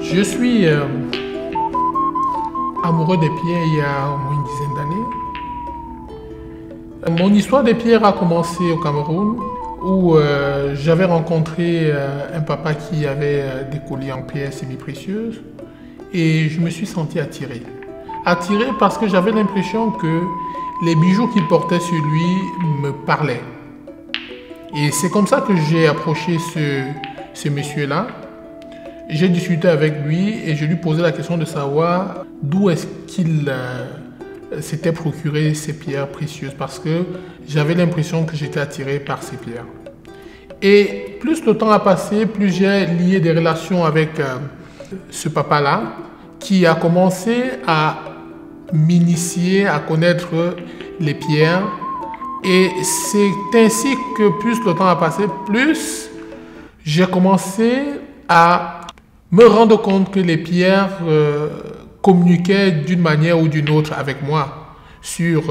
Je suis amoureux des pierres il y a au moins une dizaine d'années. Mon histoire des pierres a commencé au Cameroun où j'avais rencontré un papa qui avait des colliers en pierres semi-précieuses et je me suis senti attiré. Attiré parce que j'avais l'impression que les bijoux qu'il portait sur lui me parlaient. Et c'est comme ça que j'ai approché ce monsieur-là. J'ai discuté avec lui et je lui posais la question de savoir d'où est-ce qu'il s'était procuré ces pierres précieuses parce que j'avais l'impression que j'étais attiré par ces pierres. Et plus le temps a passé, plus j'ai lié des relations avec ce papa-là qui a commencé à m'initier à connaître les pierres. Et c'est ainsi que plus le temps a passé, plus j'ai commencé à me rendre compte que les pierres communiquaient d'une manière ou d'une autre avec moi sur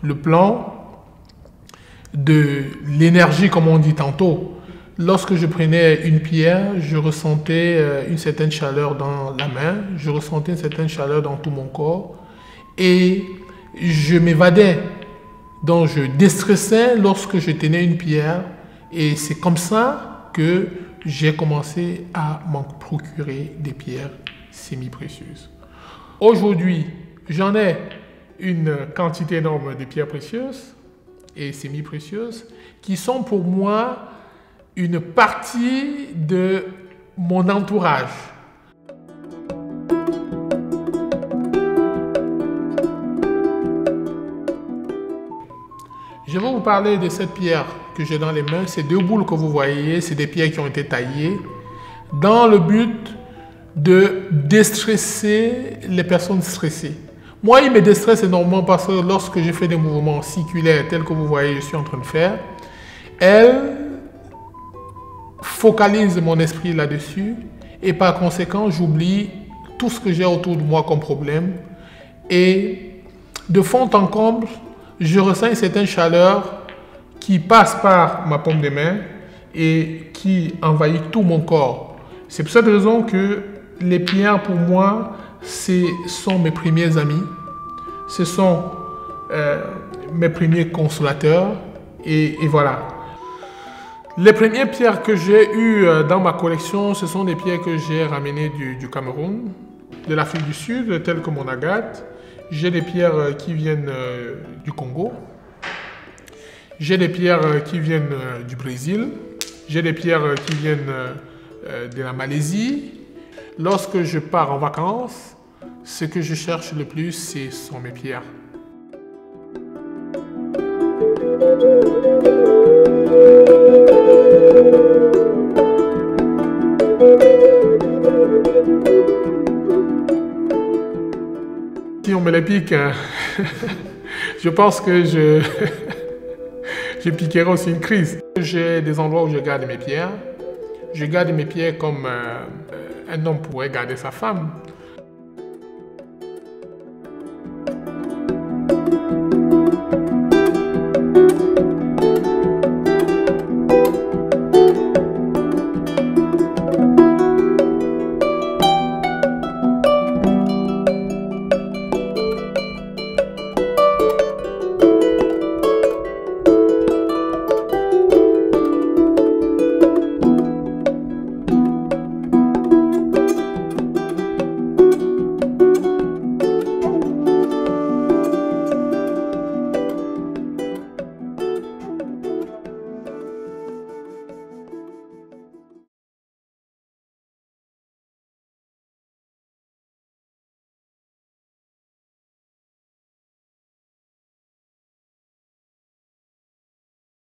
le plan de l'énergie, comme on dit tantôt. Lorsque je prenais une pierre, je ressentais une certaine chaleur dans la main, je ressentais une certaine chaleur dans tout mon corps et je m'évadais. Donc je déstressais lorsque je tenais une pierre et c'est comme ça que j'ai commencé à m'en procurer des pierres semi-précieuses. Aujourd'hui, j'en ai une quantité énorme de pierres précieuses et semi-précieuses qui sont pour moi une partie de mon entourage. Je vais vous parler de cette pierre que j'ai dans les mains. Ces deux boules que vous voyez, c'est des pierres qui ont été taillées dans le but de déstresser les personnes stressées. Moi, il me déstresse énormément parce que lorsque je fais des mouvements circulaires tels que vous voyez, je suis en train de faire, elle focalise mon esprit là-dessus et par conséquent, j'oublie tout ce que j'ai autour de moi comme problème et de fond en comble, je ressens une certaine chaleur qui passe par ma paume de main et qui envahit tout mon corps. C'est pour cette raison que les pierres, pour moi, ce sont mes premiers amis. Ce sont mes premiers consolateurs. Et voilà. Les premières pierres que j'ai eues dans ma collection, ce sont des pierres que j'ai ramenées du Cameroun, de l'Afrique du Sud, telles que mon agate. J'ai des pierres qui viennent du Congo. J'ai des pierres qui viennent du Brésil. J'ai des pierres qui viennent de la Malaisie. Lorsque je pars en vacances, ce que je cherche le plus, ce sont mes pierres. Si on me les pique, hein, je pense que je piquerai aussi une crise. J'ai des endroits où je garde mes pierres. Je garde mes pierres comme un homme pourrait garder sa femme.